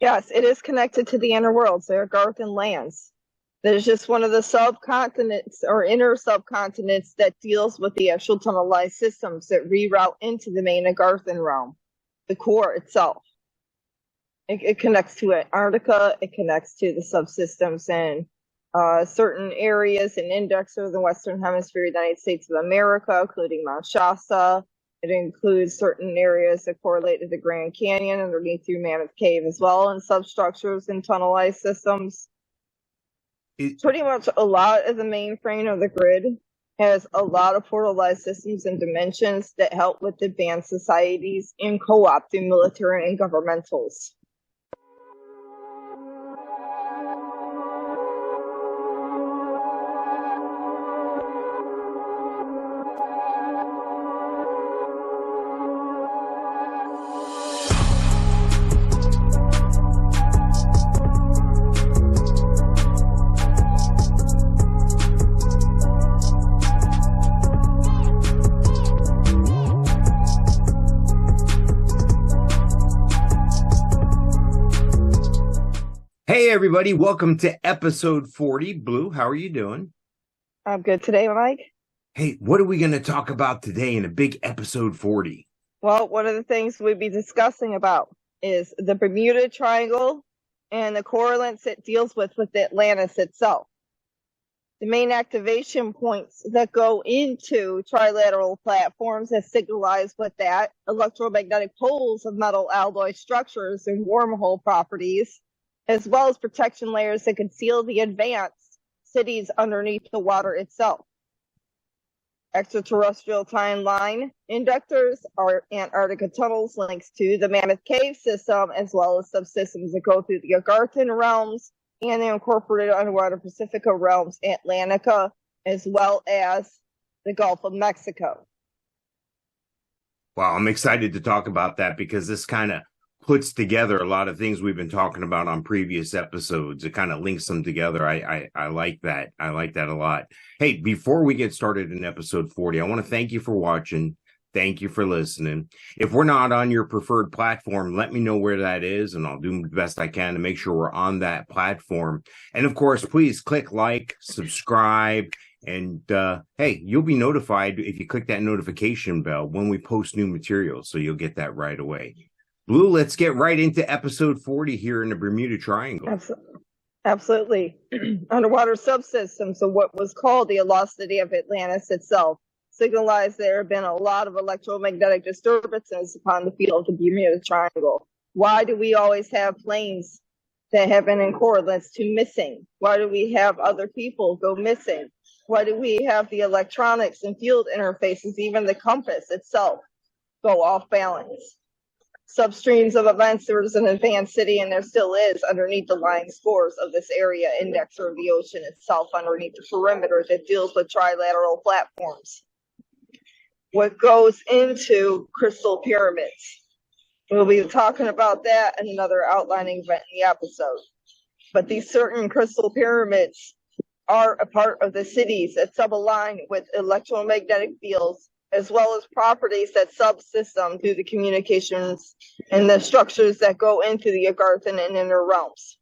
Yes, it is connected to the inner worlds. They're Agarthan lands. There's just one of the subcontinents or inner subcontinents that deals with the actual tunnelized systems that reroute into the main Agarthan realm, the core itself. It connects to Antarctica. It connects to the subsystems and certain areas and index of the Western Hemisphere, United States of America, including Mount Shasta. It includes certain areas that correlate to the Grand Canyon underneath through Mammoth Cave as well, and substructures and tunnelized systems. Pretty much a lot of the mainframe of the grid has a lot of portalized systems and dimensions that help with advanced societies in co-opting military and governmentals. Hey everybody, welcome to episode 40. Blue, how are you doing? I'm good today, Mike. Hey, what are we going to talk about today in a big episode 40? Well, one of the things we'll be discussing about is the Bermuda Triangle and the correlates it deals with Atlantis itself. The main activation points that go into trilateral platforms that signalize with that electromagnetic poles of metal alloy structures and wormhole properties, as well as protection layers that conceal the advanced cities underneath the water itself. Extraterrestrial timeline inductors are Antarctica tunnels links to the Mammoth Cave system, as well as subsystems that go through the Agarthan realms and the incorporated underwater Pacifica realms, Atlantica, as well as the Gulf of Mexico. Well, I'm excited to talk about that because this kind of puts together a lot of things we've been talking about on previous episodes. It kind of links them together. I like that. I like that a lot. Hey, before we get started in episode 40, I want to thank you for watching. Thank you for listening. If we're not on your preferred platform, let me know where that is, and I'll do the best I can to make sure we're on that platform. And of course, please click like, subscribe, and hey, you'll be notified if you click that notification bell when we post new materials, so you'll get that right away. Blue, let's get right into episode 40 here in the Bermuda Triangle. Absolutely. Underwater subsystems of what was called the velocity of Atlantis itself signalized there have been a lot of electromagnetic disturbances upon the field of the Bermuda Triangle. Why do we always have planes that have been in correlates to missing? Why do we have other people go missing? Why do we have the electronics and field interfaces, even the compass itself, go off balance? Substreams of events, there was an advanced city, and there still is underneath the lying spores of this area indexer of the ocean itself, underneath the perimeter that deals with trilateral platforms. What goes into crystal pyramids? We'll be talking about that in another outlining event in the episode. But these certain crystal pyramids are a part of the cities that subalign with electromagnetic fields, as well as properties that subsystem through the communications and the structures that go into the Agarthan and inner realms.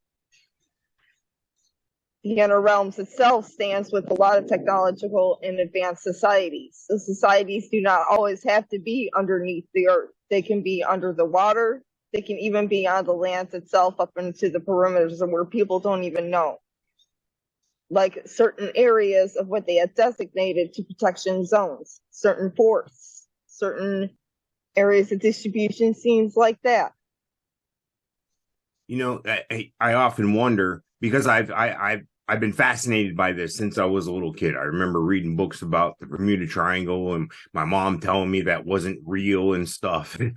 The inner realms itself stands with a lot of technological and advanced societies. The societies do not always have to be underneath the earth. They can be under the water. They can even be on the land itself up into the perimeters and where people don't even know. Like certain areas of what they have designated to protection zones, certain ports, certain areas of distribution scenes like that. You know, I often wonder, because I've been fascinated by this since I was a little kid. I remember reading books about the Bermuda Triangle and my mom telling me that wasn't real and stuff. And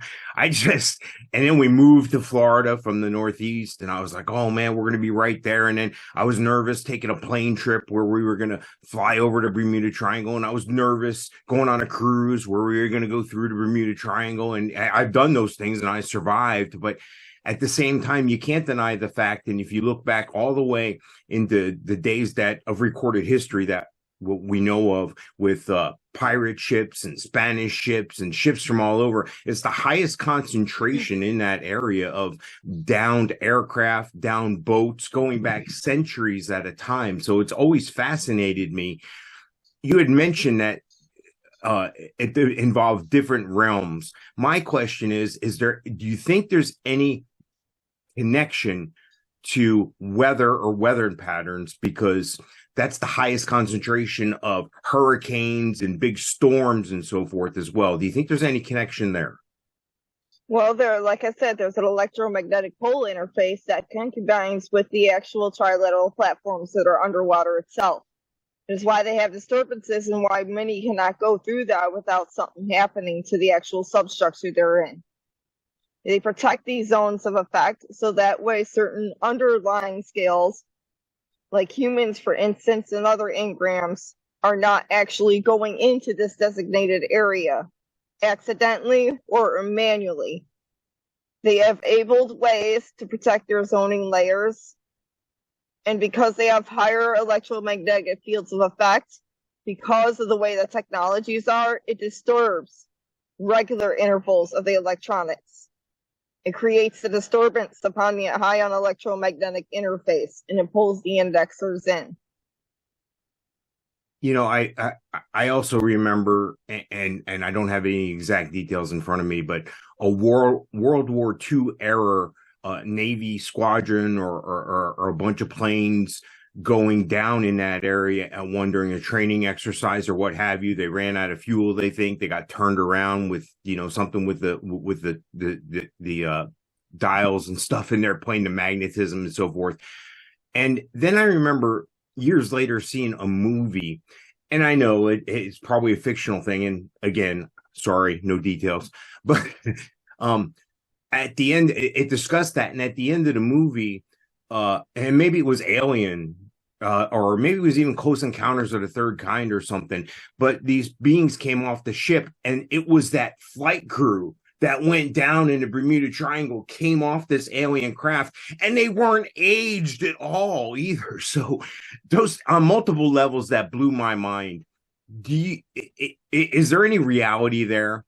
then we moved to Florida from the Northeast, and I was like, oh man, we're going to be right there. And then I was nervous taking a plane trip where we were going to fly over to Bermuda Triangle. And I was nervous going on a cruise where we were going to go through the Bermuda Triangle. And I've done those things and I survived, but at the same time, you can't deny the fact, and if you look back all the way into the days of recorded history, that what we know of with pirate ships and Spanish ships and ships from all over. It's the highest concentration in that area of downed aircraft, downed boats going back centuries at a time. So it's always fascinated me. You had mentioned that it involved different realms. My question is do you think there's any connection to weather or weather patterns, because that's the highest concentration of hurricanes and big storms and so forth as well? Do you think there's any connection there? Well, like I said, there's an electromagnetic pole interface that combines with the actual trilateral platforms that are underwater itself. It's why they have disturbances and why many cannot go through that without something happening to the actual substructure they're in. They protect these zones of effect so that way certain underlying scales, like humans, for instance, and other engrams, are not actually going into this designated area accidentally or manually. They have abled ways to protect their zoning layers, and because they have higher electromagnetic fields of effect, because of the way the technologies are, it disturbs regular intervals of the electronics. It creates a disturbance upon the ion electromagnetic interface, and it pulls the indexers in. You know, I also remember, and I don't have any exact details in front of me, but a World War II era Navy squadron or a bunch of planes going down in that area and one during a training exercise or what have you. They ran out of fuel. They think they got turned around with, something with the dials and stuff in there, playing the magnetism and so forth. And then I remember years later seeing a movie, and I know it's probably a fictional thing. And again, sorry, no details, but at the end, it discussed that. And at the end of the movie, and maybe it was Alien, or maybe it was even Close Encounters of the Third Kind or something, but these beings came off the ship, and it was that flight crew that went down in the Bermuda Triangle, came off this alien craft, and they weren't aged at all either. So those, on multiple levels, that blew my mind. Is there any reality there?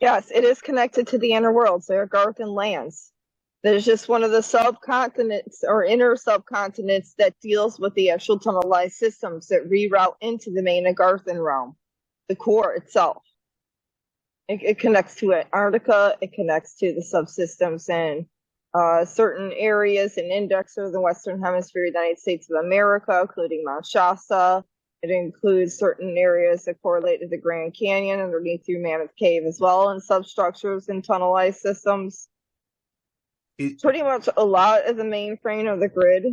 Yes, it is connected to the inner worlds. They are Agarthan lands. There's just one of the subcontinents or inner subcontinents that deals with the actual tunnelized systems that reroute into the main Agarthan realm, the core itself. It connects to Antarctica. It connects to the subsystems and certain areas in Indexer, the Western Hemisphere, United States of America, including Mount Shasta. It includes certain areas that correlate to the Grand Canyon underneath through Mammoth Cave as well, and substructures and tunnelized systems. Pretty much a lot of the mainframe of the grid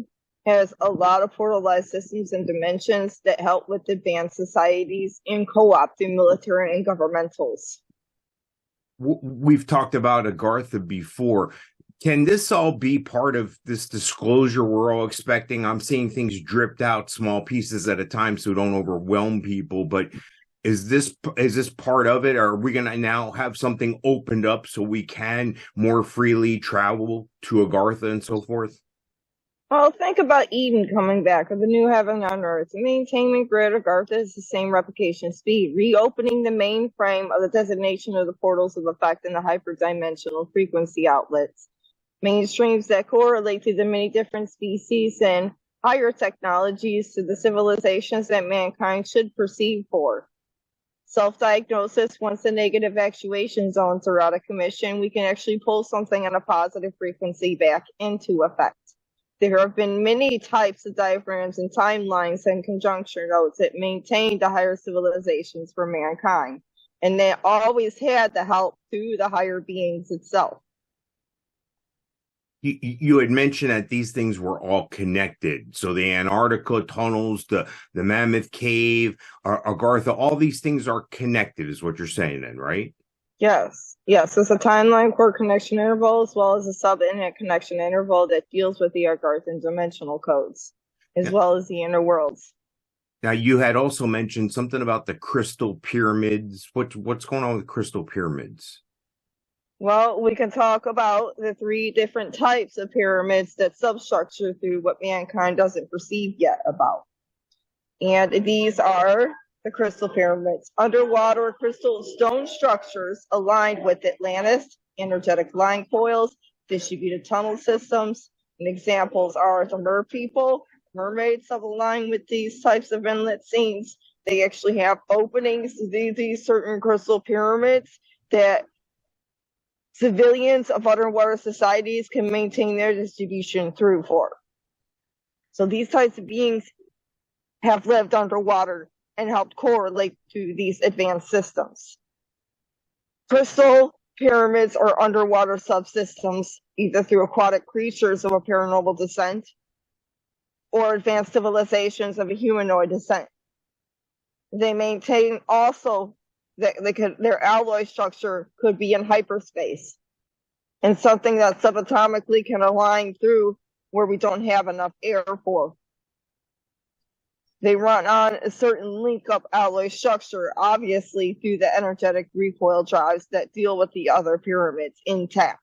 has a lot of portalized systems and dimensions that help with advanced societies in co-opting military and governmentals. We've talked about Agartha before. Can this all be part of this disclosure we're all expecting? I'm seeing things dripped out small pieces at a time so don't overwhelm people, but is this part of it? Or are we going to now have something opened up so we can more freely travel to Agartha and so forth? Well, think about Eden coming back, or the new heaven on earth. The maintainment grid of Agartha is the same replication speed, reopening the mainframe of the designation of the portals of effect and the hyperdimensional frequency outlets. Mainstreams that correlate to the many different species and higher technologies to the civilizations that mankind should perceive for. Self-diagnosis, once the negative actuation zones are out of commission, we can actually pull something on a positive frequency back into effect. There have been many types of diagrams and timelines and conjuncture nodes that maintain the higher civilizations for mankind, and they always had the help through the higher beings itself. You had mentioned that these things were all connected. So the Antarctica tunnels, the Mammoth Cave, Agartha, all these things are connected, is what you're saying then, right? Yes. Yes, it's a timeline core connection interval as well as a sub-init connection interval that deals with the Agarthan dimensional codes, as well as the inner worlds. Now, you had also mentioned something about the crystal pyramids. What's going on with crystal pyramids? Well, we can talk about the three different types of pyramids that substructure through what mankind doesn't perceive yet about. And these are the crystal pyramids, underwater crystal stone structures aligned with Atlantis, energetic line coils, distributed tunnel systems. And examples are the MerPeople, mermaids that align with these types of inlet scenes. They actually have openings to these certain crystal pyramids that civilians of underwater societies can maintain their distribution through for. So these types of beings have lived underwater and helped correlate to these advanced systems. Crystal pyramids are underwater subsystems, either through aquatic creatures of a paranormal descent or advanced civilizations of a humanoid descent. They maintain also that their alloy structure could be in hyperspace and something that subatomically can align through where we don't have enough air for. They run on a certain link-up alloy structure, obviously through the energetic recoil drives that deal with the other pyramids intact.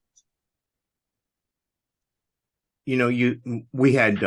You know, we had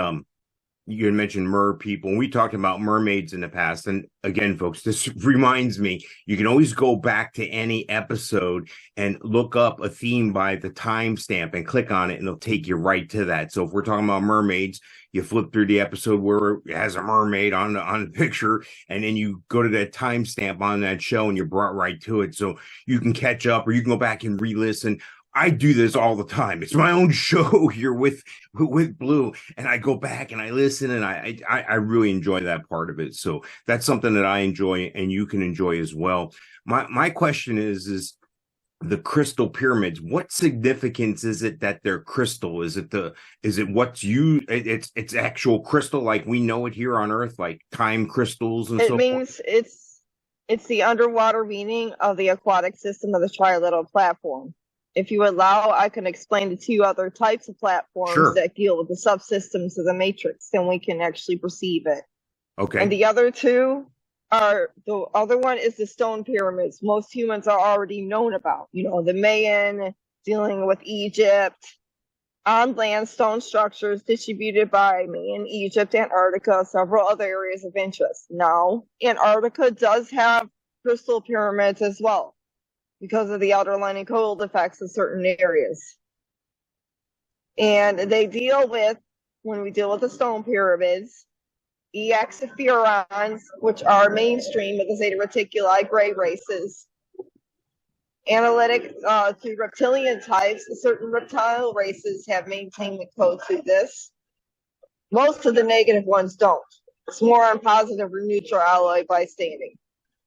you had mentioned MerPeople, and we talked about mermaids in the past. And again, folks, this reminds me, you can always go back to any episode and look up a theme by the timestamp and click on it, and it'll take you right to that. So if we're talking about mermaids, you flip through the episode where it has a mermaid on the picture, and then you go to that timestamp on that show, and you're brought right to it. So you can catch up, or you can go back and re-listen. I do this all the time. It's my own show here with Blue, and I go back and I listen, and I really enjoy that part of it. So that's something that I enjoy, and you can enjoy as well. My question is the crystal pyramids. What significance is it that they're crystal? Is it what's you? It's actual crystal like we know it here on Earth, like time crystals and so forth? It means it's the underwater meaning of the aquatic system of the triliteral platform. If you allow, I can explain the two other types of platforms that deal with the subsystems of the matrix, then we can actually perceive it. Okay. And the other two are, the other one is the stone pyramids. Most humans are already known about. You know, the Mayan, dealing with Egypt, on land stone structures distributed by Mayan, Egypt, Antarctica, several other areas of interest. Now, Antarctica does have crystal pyramids as well, because of the outer lining cold effects of certain areas. And they deal with, when we deal with the stone pyramids, Furons, which are mainstream of the Zeta Reticuli gray races. Analytic through reptilian types, certain reptile races have maintained the code through this. Most of the negative ones don't. It's more on positive or neutral alloy bystanding.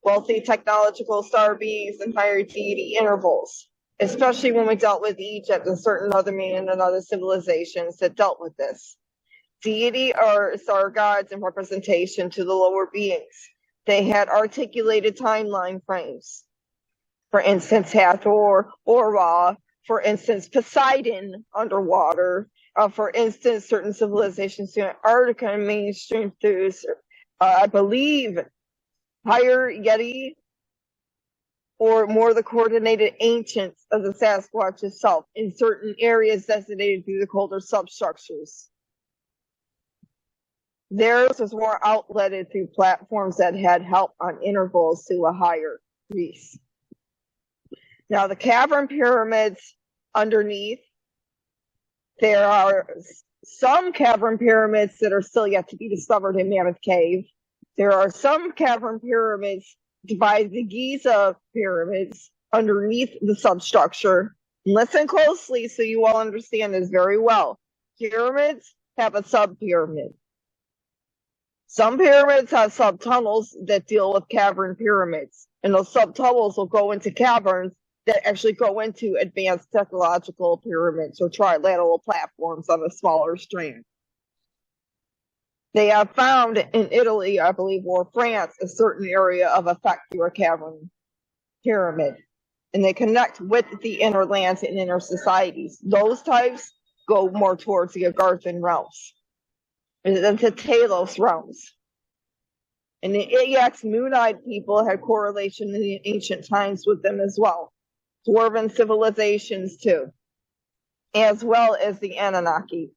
Wealthy technological star beings and higher deity intervals, especially when we dealt with Egypt and certain other Mayan and other civilizations that dealt with this. Deity are star gods in representation to the lower beings. They had articulated timeline frames. For instance, Hathor or Ra. For instance, Poseidon underwater. For instance, certain civilizations in Antarctica and mainstream through, I believe, higher Yeti, or more the coordinated ancients of the Sasquatch itself in certain areas designated through the colder substructures. Theirs was more outletted through platforms that had help on intervals to a higher piece. Now, the cavern pyramids underneath, there are some cavern pyramids that are still yet to be discovered in Mammoth Cave. There are some cavern pyramids by the Giza pyramids underneath the substructure. Listen closely so you all understand this very well. Pyramids have a sub-pyramid. Some pyramids have sub-tunnels that deal with cavern pyramids, and those sub-tunnels will go into caverns that actually go into advanced technological pyramids or trilateral platforms on a smaller strand. They have found in Italy, I believe, or France, a certain area of effect through a cavern pyramid. And they connect with the inner lands and inner societies. Those types go more towards the Agarthan realms, and the Talos realms. And the Ajax Moonite people had correlation in the ancient times with them as well. Dwarven civilizations too, as well as the Anunnaki.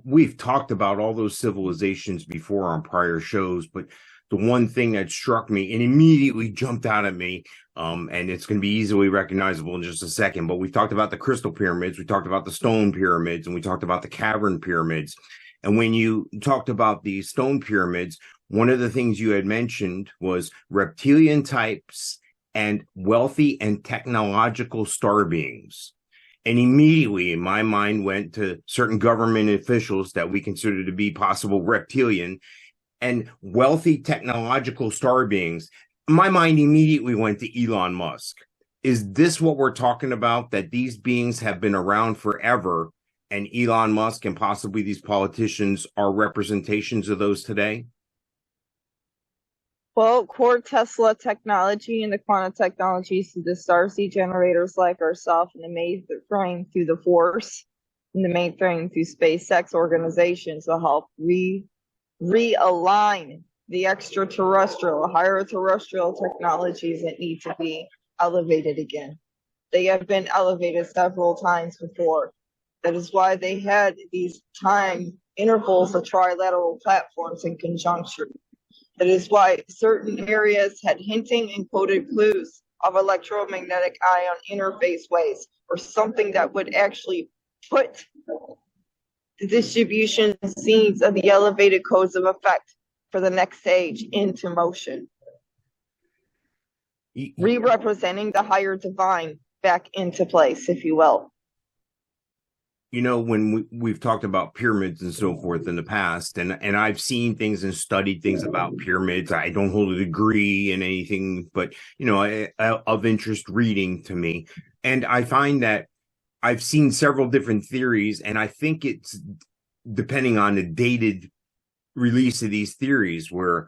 we've talked about all those civilizations before on prior shows, but the one thing that struck me and immediately jumped out at me, and it's going to be easily recognizable in just a second, but we've talked about the crystal pyramids, we talked about the stone pyramids, and we talked about the cavern pyramids. And when you talked about the stone pyramids, one of the things you had mentioned was reptilian types and wealthy and technological star beings. And immediately my mind went to certain government officials that we consider to be possible reptilian and wealthy technological star beings. My mind immediately went to Elon Musk. Is this what we're talking about? That these beings have been around forever, and Elon Musk and possibly these politicians are representations of those today? Well, core Tesla technology and the quantum technologies to the starseed generators like ourselves, and the mainframe through the Force, and the mainframe through SpaceX organizations will help realign the extraterrestrial, higher terrestrial technologies that need to be elevated again. They have been elevated several times before. That is why they had these time intervals of trilateral platforms in conjunction. That is why certain areas had hinting and coded clues of electromagnetic ion interface ways, or something that would actually put the distribution scenes of the elevated codes of effect for the next stage into motion, re-representing the higher divine back into place, if you will. You know, when we've talked about pyramids and so forth in the past, and I've seen things and studied things about pyramids. I don't hold a degree in anything, but, you know, of interest reading to me. And I find that I've seen several different theories, and I think it's depending on the dated release of these theories, where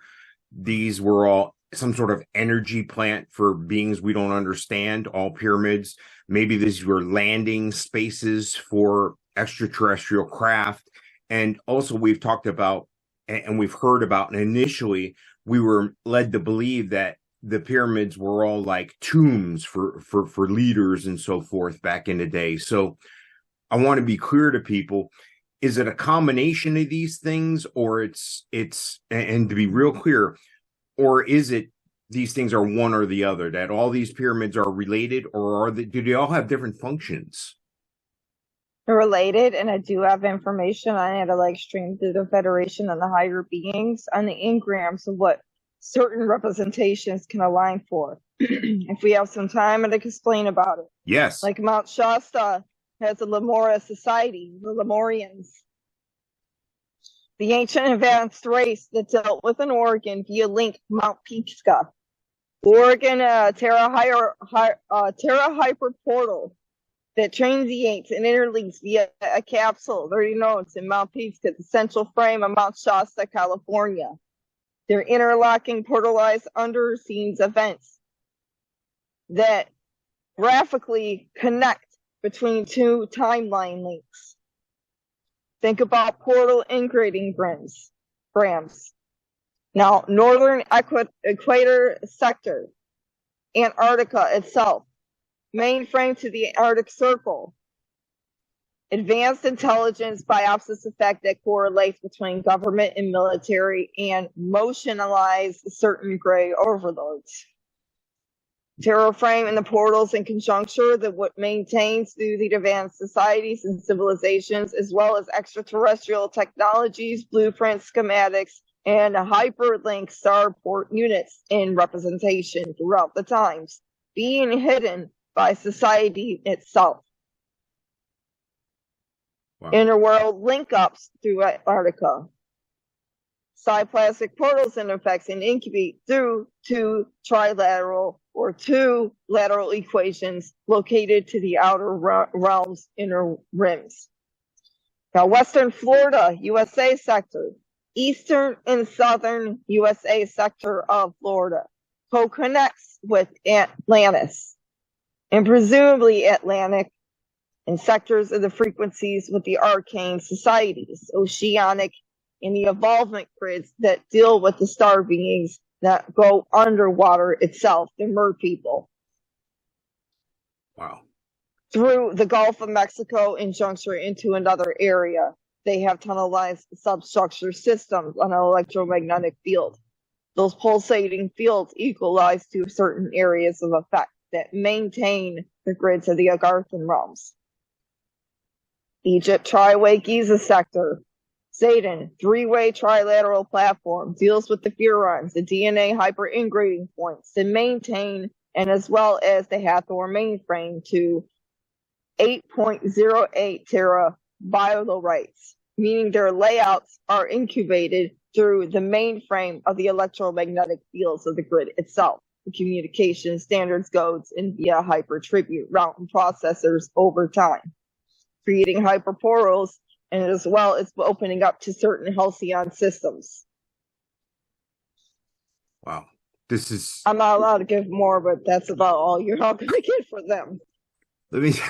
these were all some sort of energy plant for beings we don't understand, all pyramids. Maybe these were landing spaces for extraterrestrial craft. And also we've talked about, and we've heard about, and initially we were led to believe that the pyramids were all like tombs for leaders and so forth back in the day. So I want to be clear to people, is it a combination of these things, or it's, and to be real clear, or is it these things are one or the other, that all these pyramids are related, or do they all have different functions? They're related, and I do have information on it, like stream through the Federation and the higher beings on the engrams of what certain representations can align for. If we have some time, I'd explain about it. Yes. Like Mount Shasta has a Lemura society, the Lemurians. The ancient advanced race that dealt with an Oregon via link Mount Pizca. Oregon Terra Hyper portal that transients and interlinks via a capsule 30 nodes in Mount Pizca, the central frame of Mount Shasta, California. They're interlocking portalized underscenes events that graphically connect between two timeline links. Think about portal ingrading grams. Now, northern equator sector, Antarctica itself, mainframe to the Arctic Circle, advanced intelligence biopsis effect that correlates between government and military, and motionalize certain gray overloads. Terror frame and the portals in conjuncture that what maintains through the advanced societies and civilizations, as well as extraterrestrial technologies, blueprints, schematics, and hyperlink starport units in representation throughout the times, being hidden by society itself. Wow. Interworld link-ups through Antarctica. Cyplastic portals and effects and incubate through two trilateral or two lateral equations located to the outer realm's inner rims. Now, Western Florida, USA sector, Eastern and Southern USA sector of Florida co-connects with Atlantis, and presumably Atlantic and sectors of the frequencies with the arcane societies, oceanic, and the evolvement grids that deal with the star beings that go underwater itself, the MerPeople. Wow. Through the Gulf of Mexico and juncture into another area. they have tunnelized substructure systems on an electromagnetic field. Those pulsating fields equalize to certain areas of effect that maintain the grids of the Agarthan realms. Egypt Tri-Way Giza Sector. Zeta, three-way trilateral platform, deals with the Furons, the DNA hyper-ingrading points, to maintain, and as well as the Hathor mainframe to 8.08 tera biolorites, meaning their layouts are incubated through the mainframe of the electromagnetic fields of the grid itself, the communication standards codes, and via hypertribute routing processors over time, creating hyperporals, and as well as opening up to certain halcyon systems. Wow. This is... I'm not allowed to give more, but that's about all you're all going to get for them. This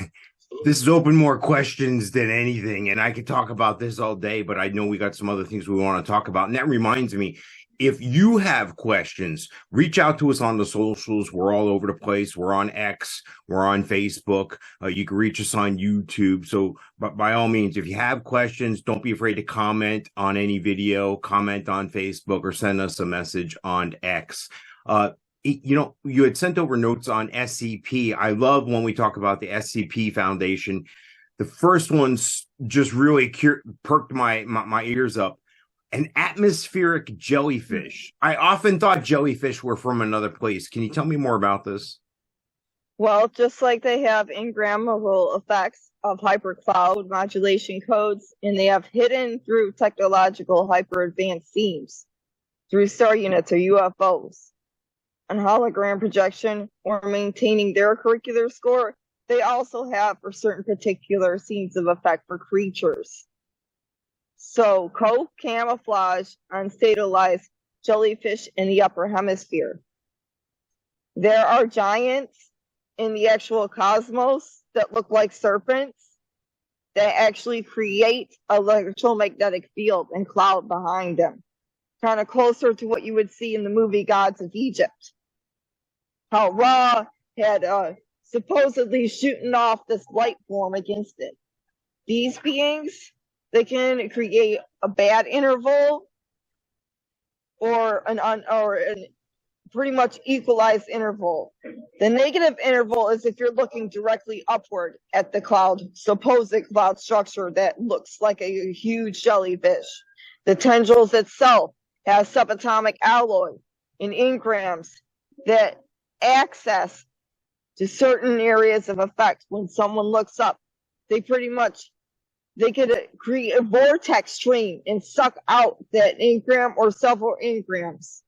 has opened more questions than anything, and I could talk about this all day, but I know we got some other things we want to talk about. And that reminds me, if you have questions, reach out to us on the socials. We're all over the place. We're on X. We're on Facebook. You can reach us on YouTube. So but by all means, if you have questions, don't be afraid to comment on any video, comment on Facebook, or send us a message on X. You had sent over notes on SCP. I love when we talk about the SCP Foundation. The first one's just really perked my ears up. An atmospheric jellyfish. I often thought jellyfish were from another place. Can you tell me more about this? Well, just like they have engrammable effects of hypercloud modulation codes, and they have hidden through technological hyper-advanced themes, through star units or UFOs, and hologram projection, or maintaining their curricular score, they also have for certain particular scenes of effect for creatures. So, co-camouflage on stabilized jellyfish in the upper hemisphere. There are giants in the actual cosmos that look like serpents that actually create an electromagnetic field and cloud behind them, kind of closer to what you would see in the movie Gods of Egypt. How Ra had supposedly shooting off this light form against it. These beings, they can create a bad interval or an pretty much equalized interval. The negative interval is if you're looking directly upward at the supposed cloud structure that looks like a huge jellyfish. The tendrils itself has subatomic alloy and engrams that access to certain areas of effect. When someone looks up, they could create a vortex stream and suck out that engram or several engrams.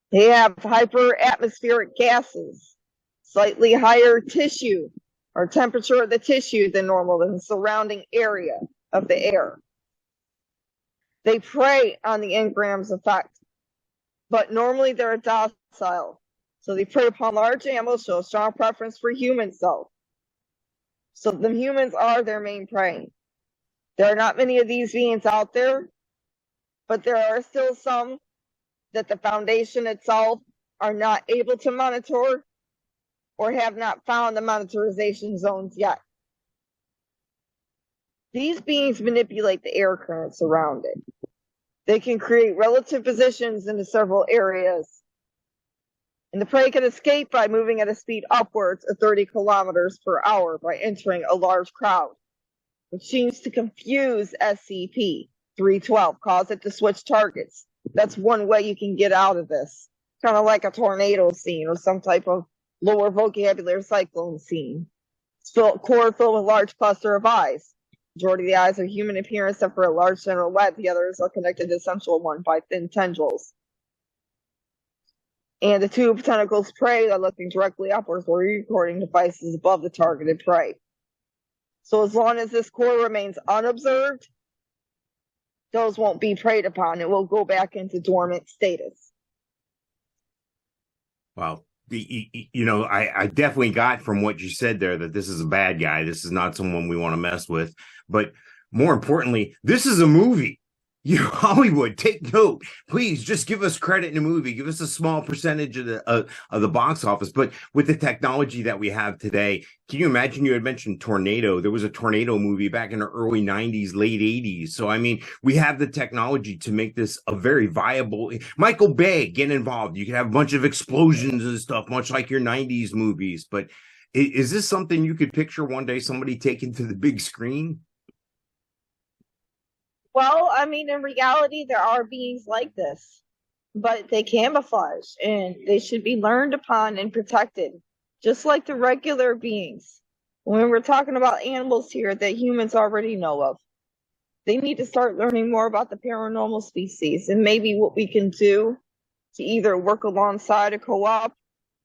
They have hyper-atmospheric gases, slightly higher tissue or temperature of the tissue than normal in the surrounding area of the air. They prey on the engrams effect, but normally they're docile. So they prey upon large animals, show a strong preference for human cells. So the humans are their main prey. There are not many of these beings out there, but there are still some that the Foundation itself are not able to monitor or have not found the monitorization zones yet. These beings manipulate the air currents around it. They can create relative positions into several areas. And the prey can escape by moving at a speed upwards of 30 kilometers per hour by entering a large crowd, which seems to confuse SCP-312, cause it to switch targets. That's one way you can get out of this. Kind of like a tornado scene or some type of lower vocabulary cyclone scene. It's core filled with a large cluster of eyes. Majority of the eyes are human appearance except for a large central web. The others are connected to the central one by thin tendrils. And the tube tentacles prey are looking directly upwards or recording devices above the targeted prey. So as long as this core remains unobserved, those won't be preyed upon. It will go back into dormant status. Well, I definitely got from what you said there that this is a bad guy. This is not someone we want to mess with. But more importantly, this is a movie. You Hollywood, take note. Please just give us credit in the movie. Give us a small percentage of the box office. But with the technology that we have today, can you imagine? You had mentioned Tornado. There was a Tornado movie back in the early 90s, late 80s. So I mean, we have the technology to make this a very viable. Michael Bay, get involved. You can have a bunch of explosions and stuff, much like your 90s movies. But is this something you could picture one day somebody taking to the big screen? Well, I mean, in reality, there are beings like this, but they camouflage and they should be learned upon and protected, just like the regular beings. When we're talking about animals here that humans already know of, they need to start learning more about the paranormal species and maybe what we can do to either work alongside a co-op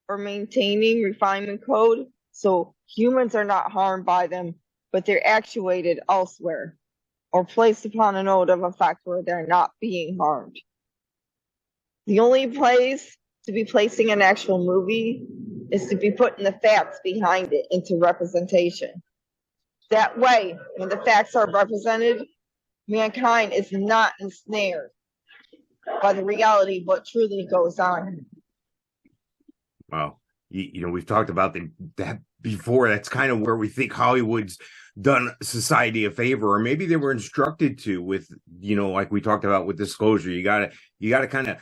or maintaining refinement code so humans are not harmed by them, but they're actuated elsewhere, or placed upon a node of effect where they're not being harmed. The only place to be placing an actual movie is to be putting the facts behind it into representation. That way, when the facts are represented, mankind is not ensnared by the reality of what truly goes on. Wow. You know, we've talked about that before. That's kind of where we think Hollywood's done society a favor, or maybe they were instructed to with, you know, like we talked about with disclosure. You gotta kind of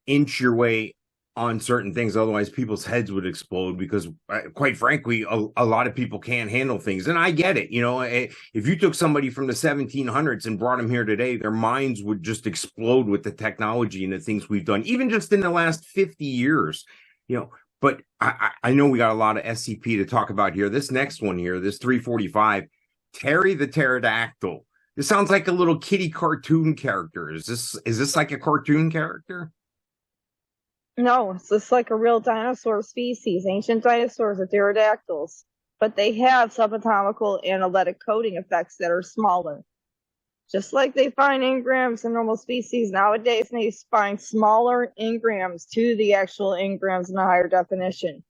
inch your way on certain things. Otherwise people's heads would explode because quite frankly, a lot of people can't handle things. And I get it. You know, if you took somebody from the 1700s and brought them here today, their minds would just explode with the technology and the things we've done, even just in the last 50 years, you know. But I know we got a lot of SCP to talk about here. This next one here, this 345, Pterry the Pterodactyl. This sounds like a little kitty cartoon character. Is this like a cartoon character? No, it's just like a real dinosaur species. Ancient dinosaurs are pterodactyls, but they have subatomical analytic coding effects that are smaller. Just like they find engrams in normal species nowadays, they find smaller engrams to the actual engrams in a higher definition.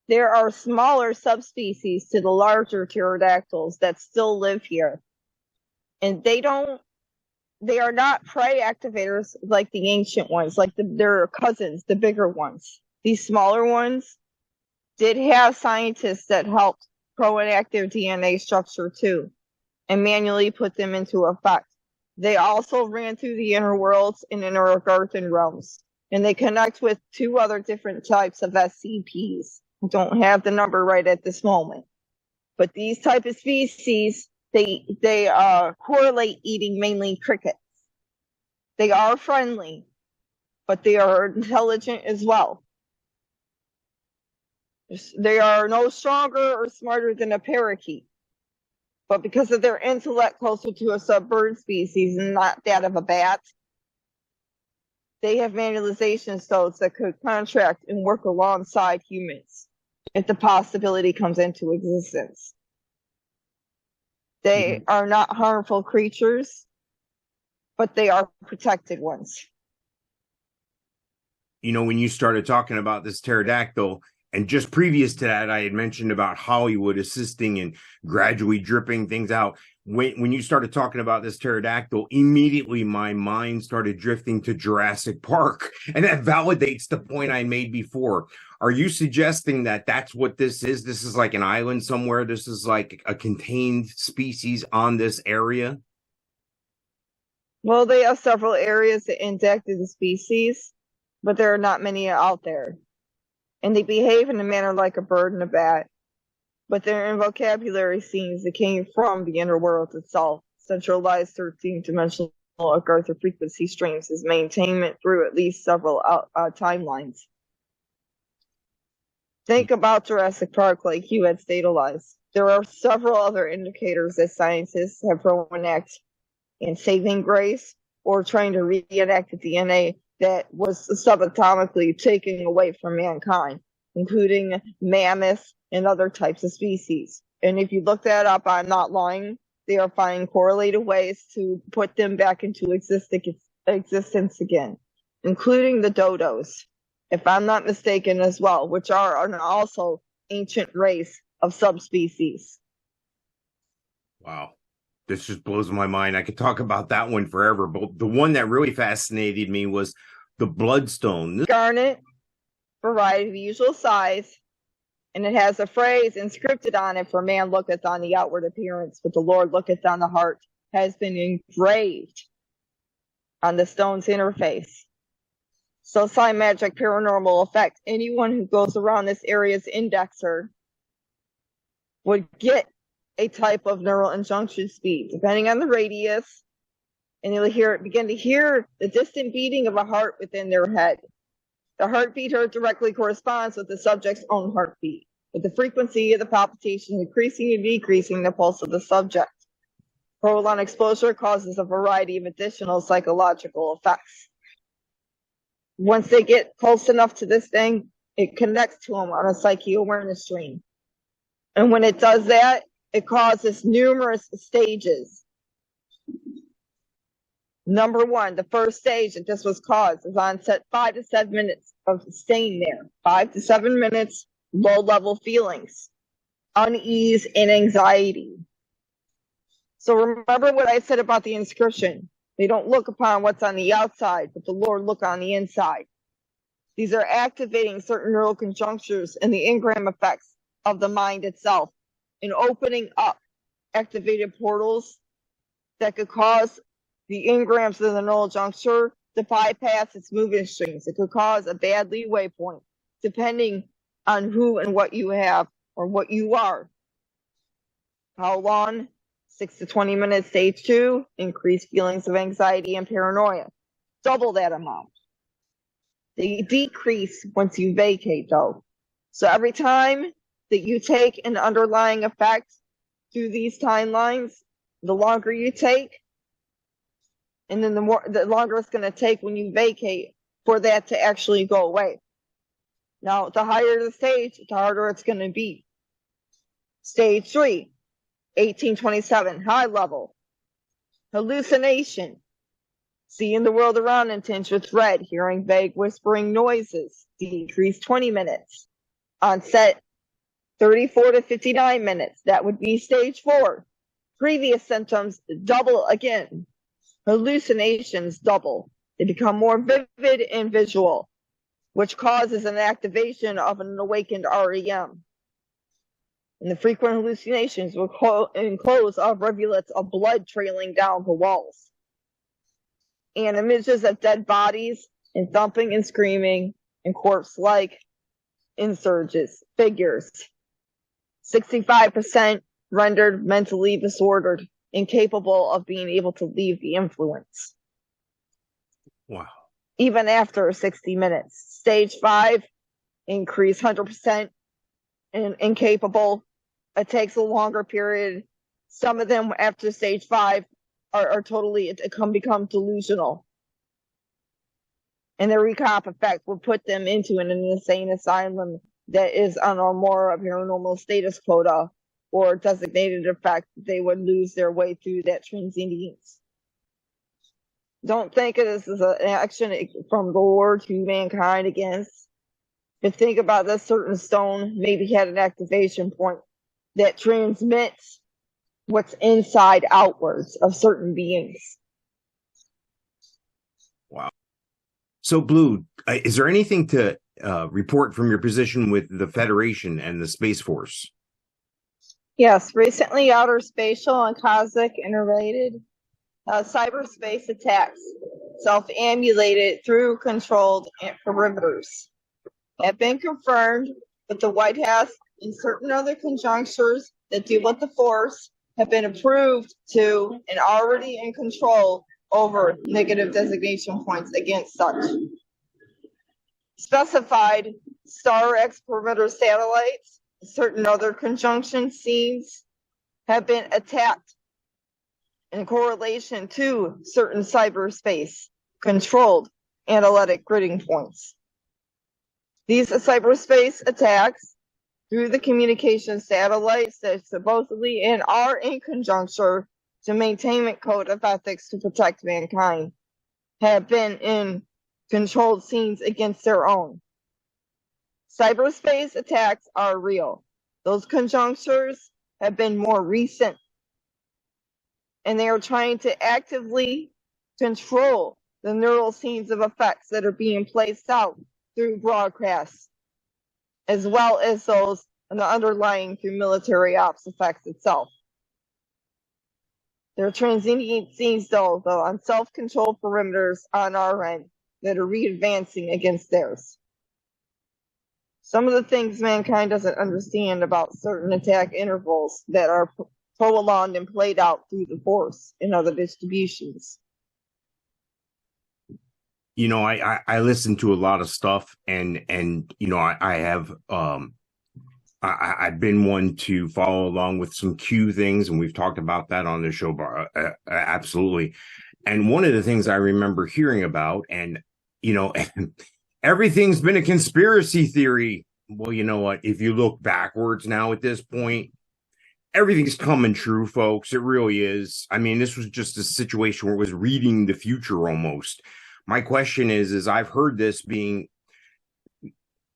There are smaller subspecies to the larger pterodactyls that still live here. And they are not prey activators like the ancient ones, like their cousins, the bigger ones. These smaller ones did have scientists that helped pro-inactive DNA structure too, and manually put them into effect. They also ran through the inner worlds and inner Agarthan realms, and they connect with two other different types of SCPs. I don't have the number right at this moment, but these type of species, they correlate eating mainly crickets. They are friendly, but they are intelligent as well. They are no stronger or smarter than a parakeet, but because of their intellect closer to a subbird species and not that of a bat, they have manualization stones that could contract and work alongside humans if the possibility comes into existence. They are not harmful creatures, but they are protected ones. You know, when you started talking about this pterodactyl, and just previous to that, I had mentioned about Hollywood assisting and gradually dripping things out. When you started talking about this pterodactyl, immediately my mind started drifting to Jurassic Park. And that validates the point I made before. Are you suggesting that that's what this is? This is like an island somewhere? This is like a contained species on this area? Well, they have several areas that index the species, but there are not many out there. And they behave in a manner like a bird and a bat, but their vocabulary seems that came from the inner world itself. Centralized 13-dimensional Agartha frequency streams is maintainment through at least several timelines. Think about Jurassic Park like you had stabilized. There are several other indicators that scientists have pro-enact in saving grace or trying to reenact the DNA that was subatomically taken away from mankind, including mammoths and other types of species. And if you look that up, I'm not lying, they are finding correlated ways to put them back into existence again, including the dodos, if I'm not mistaken as well, which are an also ancient race of subspecies. Wow. this just blows my mind. I could talk about that one forever, but the one that really fascinated me was the BloodStone. Garnet, variety of the usual size, and it has a phrase inscripted on it, for man looketh on the outward appearance, but the Lord looketh on the heart, has been engraved on the stone's interface. So sign magic paranormal effect. Anyone who goes around this area's indexer would get a type of neural injunction speed, depending on the radius, and they'll begin to hear the distant beating of a heart within their head. The heartbeat directly corresponds with the subject's own heartbeat, with the frequency of the palpitation increasing and decreasing the pulse of the subject. Prolonged exposure causes a variety of additional psychological effects. Once they get close enough to this thing, it connects to them on a psyche awareness stream. And when it does that, it causes numerous stages. Number one, the first stage that this was caused is on set 5 to 7 minutes of staying there. 5 to 7 minutes, low-level feelings, unease, and anxiety. So remember what I said about the inscription. They don't look upon what's on the outside, but the Lord look on the inside. These are activating certain neural conjunctures and the engram effects of the mind itself, and opening up activated portals that could cause the engrams of the neural juncture to bypass its movement streams. It could cause a bad leeway point, depending on who and what you have or what you are. How long? 6 to 20 minutes, stage 2, increased feelings of anxiety and paranoia. Double that amount. They decrease once you vacate, though. So every time that you take an underlying effect through these timelines, the longer you take, and then the longer it's going to take when you vacate for that to actually go away. Now, the higher the stage, the harder it's going to be. Stage 3. 1827, high level. Hallucination. Seeing the world around and tinged with red, hearing vague whispering noises. Decrease 20 minutes. Onset 34 to 59 minutes. That would be stage 4. Previous symptoms double again. Hallucinations double. They become more vivid and visual, which causes an activation of an awakened REM. And the frequent hallucinations will enclose rivulets of blood trailing down the walls. And images of dead bodies and thumping and screaming and corpse-like insurges, figures. 65% rendered mentally disordered, incapable of being able to leave the influence. Wow. Even after 60 minutes. Stage 5, increase 100% and incapable. It takes a longer period. Some of them after stage 5 are totally become delusional. And the recomp effect will put them into an insane asylum that is on a more paranormal status quota or designated effect. They would lose their way through that transience. Don't think of this as an action from the Lord to mankind against. But think about this certain stone maybe had an activation point that transmits what's inside outwards of certain beings. Wow. So, Blue, is there anything to report from your position with the Federation and the Space Force? Yes, recently outer spatial and cosmic interrelated cyberspace attacks, self-emulated through controlled perimeters, have been confirmed with the White House and certain other conjunctures that deal with the Force have been approved to and already in control over negative designation points against such. Specified Star X perimeter satellites, certain other conjunction scenes have been attacked in correlation to certain cyberspace controlled analytic gridding points. These cyberspace attacks through the communication satellites that supposedly and are in conjuncture to maintainment code of ethics to protect mankind have been in controlled scenes against their own. Cyberspace attacks are real. Those conjunctures have been more recent. and they are trying to actively control the neural scenes of effects that are being placed out through broadcasts, as well as those and the underlying through military ops effects itself. There are transient scenes, though, on self-controlled perimeters on our end that are re-advancing against theirs. Some of the things mankind doesn't understand about certain attack intervals that are prolonged and played out through the Force and other distributions. You know, I listen to a lot of stuff, and you know, I have I've been one to follow along with some Q things, and we've talked about that on the show, absolutely. And one of the things I remember hearing about, and you know, everything's been a conspiracy theory. Well, you know what? If you look backwards now at this point, everything's coming true, folks. It really is. I mean, this was just a situation where it was reading the future almost. My question is I've heard this being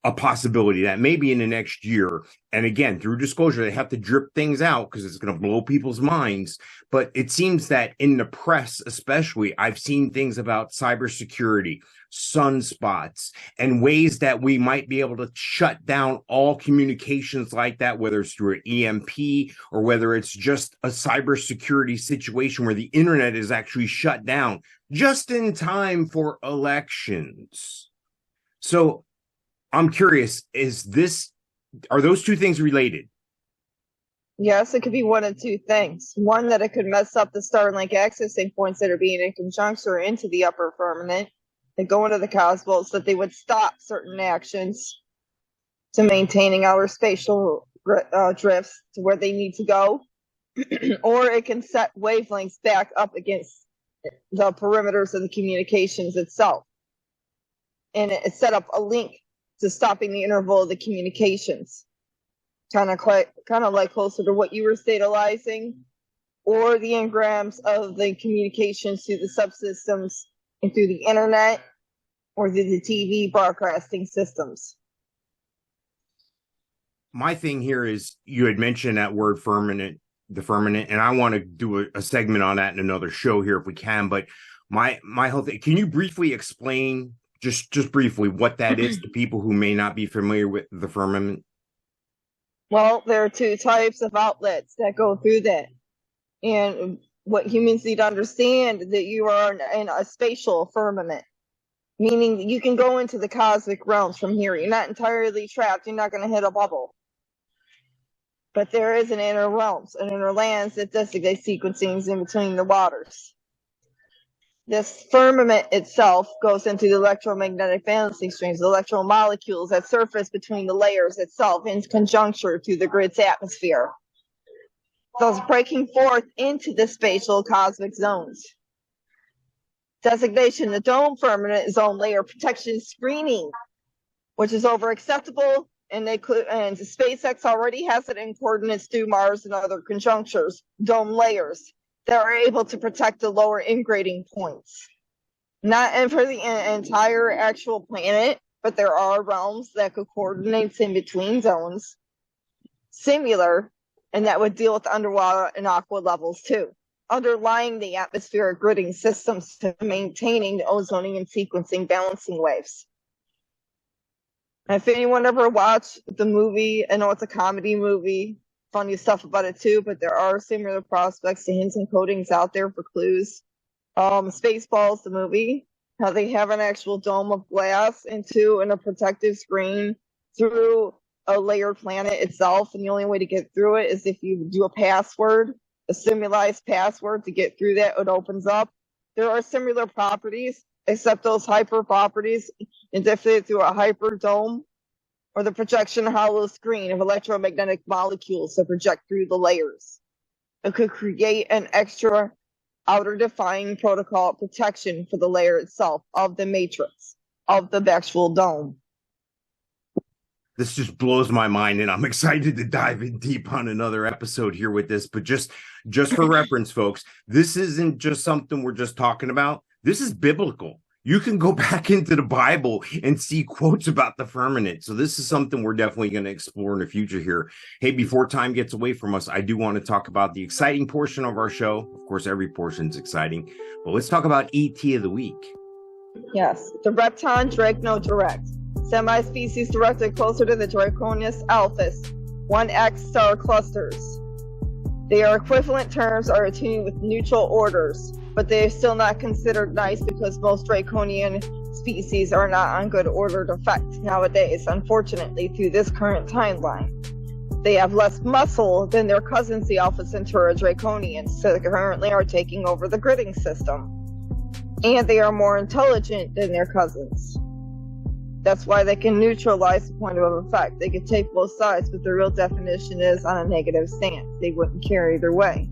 a possibility that maybe in the next year, and again, through disclosure, they have to drip things out because it's going to blow people's minds. But it seems that in the press, especially, I've seen things about cybersecurity, sunspots, and ways that we might be able to shut down all communications like that, whether it's through an EMP or whether it's just a cybersecurity situation where the internet is actually shut down just in time for elections. So I'm curious, are those two things related? Yes, it could be one of two things. One, that it could mess up the Starlink accessing points that are being in conjunction into the upper firmament that go into the cosmos, that they would stop certain actions to maintaining our spatial drifts to where they need to go. Or it can set wavelengths back up against the perimeters of the communications itself. And it set up a link to stopping the interval of the communications, kind of like closer to what you were stabilizing, or the engrams of the communications through the subsystems and through the internet or through the TV broadcasting systems. My thing here is you had mentioned that word firmament, the firmament, and I want to do a segment on that in another show here if we can. But my whole thing, can you briefly explain just briefly what that is to people who may not be familiar with the firmament? Well, there are two types of outlets that go through that. And what humans need to understand that you are in a spatial firmament, meaning that you can go into the cosmic realms from here. You're not entirely trapped. You're not going to hit a bubble. But there is an inner realms, an inner lands that designate sequencings in between the waters. This firmament itself goes into the electromagnetic balancing streams, the electromolecules that surface between the layers itself in conjuncture to the grid's atmosphere. Those breaking forth into the spatial cosmic zones. Designation, the dome firmament zone layer protection screening, which is over acceptable, and SpaceX already has it in coordinates through Mars and other conjunctures, dome layers that are able to protect the lower ingrading points. Not for the entire actual planet, but there are realms that could coordinate in between zones, similar, and that would deal with underwater and aqua levels too, underlying the atmospheric gridding systems to maintaining the ozoning and sequencing balancing waves. If anyone ever watched the movie, I know it's a comedy movie, funny stuff about it too, but there are similar prospects to hints and codings out there for clues. Spaceballs, the movie, how they have an actual dome of glass and a protective screen through a layered planet itself, and the only way to get through it is if you do a password, a simulized password to get through that. It opens up. There are similar properties, except those hyper properties indicated through a hyper dome or the projection hollow screen of electromagnetic molecules that project through the layers. It could create an extra outer defying protocol protection for the layer itself of the matrix, of the actual dome. This just blows my mind, and I'm excited to dive in deep on another episode here with this. But just for reference, folks, this isn't just something we're just talking about. This is biblical. You can go back into the Bible and see quotes about the firmament. So this is something we're definitely going to explore in the future here. Hey, before time gets away from us, I do want to talk about the exciting portion of our show. course, every portion's exciting. But let's talk about ET of the week. Yes, the Repton Dracno direct. Semi-species directed closer to the Draconis alphas, 1X star clusters. Their equivalent terms are attuned with neutral orders, but they are still not considered nice because most Draconian species are not on good ordered effect nowadays, unfortunately, through this current timeline. They have less muscle than their cousins, the Alpha Centauri Draconians, so they currently are taking over the gridding system. And they are more intelligent than their cousins. That's why they can neutralize the point of effect. They can take both sides, but the real definition is on a negative stance. They wouldn't care either way.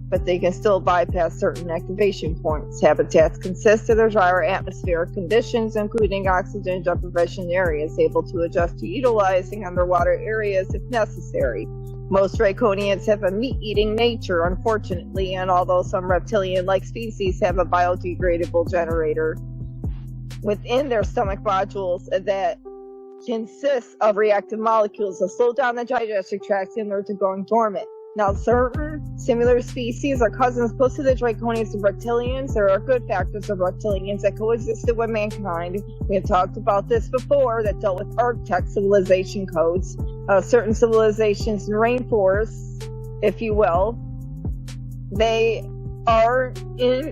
But they can still bypass certain activation points. Habitats consist of their drier atmospheric conditions, including oxygen deprivation areas, able to adjust to utilizing underwater areas if necessary. Most Draconians have a meat-eating nature, unfortunately, and although some reptilian-like species have a biodegradable generator within their stomach modules that consists of reactive molecules that slow down the digestive tract similar to going dormant. Now, certain similar species are cousins close to the Draconians and reptilians. There are good factors of reptilians that coexisted with mankind. We have talked about this before, that dealt with Arctic civilization codes. Certain civilizations in rainforests, if you will, they are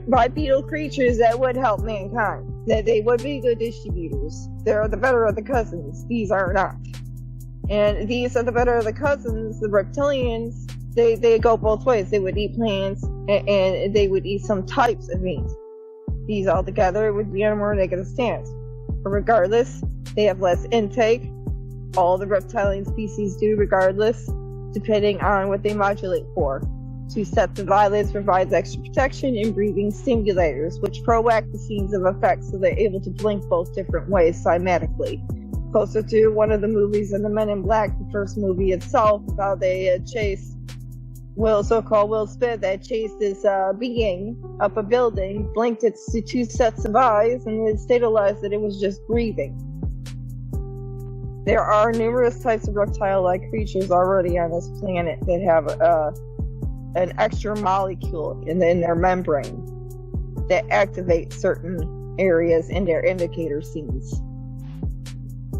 bipedal creatures that would help mankind. That they would be good distributors. They're the better of the cousins. These are not. And these are the better of the cousins, the reptilians. They go both ways. They would eat plants and they would eat some types of meat. These all together would be on a more negative stance. But regardless, they have less intake. All the reptilian species do, regardless, depending on what they modulate for. Two-step eyelids provides extra protection in breathing stimulators, which proact the scenes of effects so they're able to blink both different ways cymatically. Closer to one of the movies in the Men in Black, the first movie itself, how they chase so-called Will Smith that chased this being up a building, blinked its two sets of eyes, and it stabilized that it was just breathing. There are numerous types of reptile-like creatures already on this planet that have an extra molecule in their membrane that activates certain areas in their indicator scenes.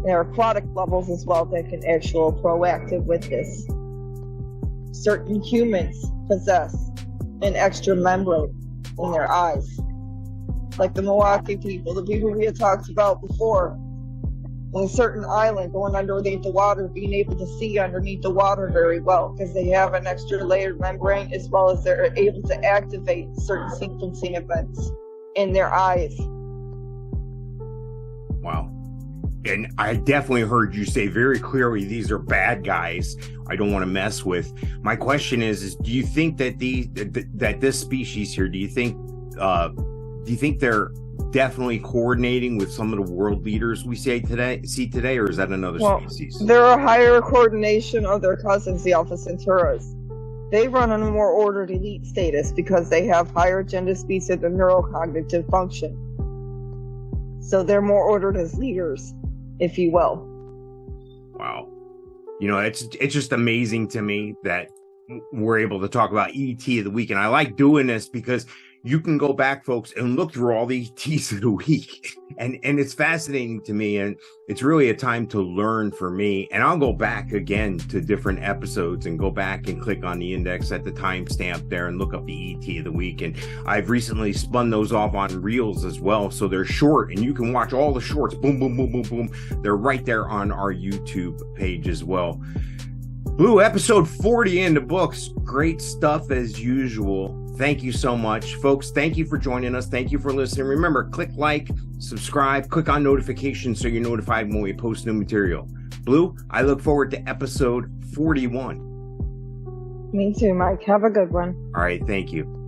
There are aquatic levels as well that can actually proactive with this. Certain humans possess an extra membrane in their eyes. Like the Milwaukee people, the people we had talked about before, on a certain island going underneath the water, being able to see underneath the water very well because they have an extra layered membrane, as well as they're able to activate certain sequencing events in their eyes. Wow. And I definitely heard you say very clearly, these are bad guys I don't want to mess with. My question is do you think that that this species here, do you think they're definitely coordinating with some of the world leaders we see today, or is that another species? They're a higher coordination of their cousins, the Alpha Centauros. They run on a more ordered elite status because they have higher gender speeds of the neurocognitive function. So they're more ordered as leaders, if you will. Wow. You know, it's just amazing to me that we're able to talk about ET of the week. And I like doing this because you can go back, folks, and look through all the ETs of the week. And it's fascinating to me. And it's really a time to learn for me. And I'll go back again to different episodes and go back and click on the index at the timestamp there and look up the ET of the week. And I've recently spun those off on Reels as well. So they're short and you can watch all the shorts. Boom, boom, boom, boom, boom. They're right there on our YouTube page as well. Blue, episode 40 in the books. Great stuff as usual. Thank you so much, folks. Thank you for joining us. Thank you for listening. Remember, click like, subscribe, click on notifications so you're notified when we post new material. Blue, I look forward to episode 41. Me too, Mike. Have a good one. All right. Thank you.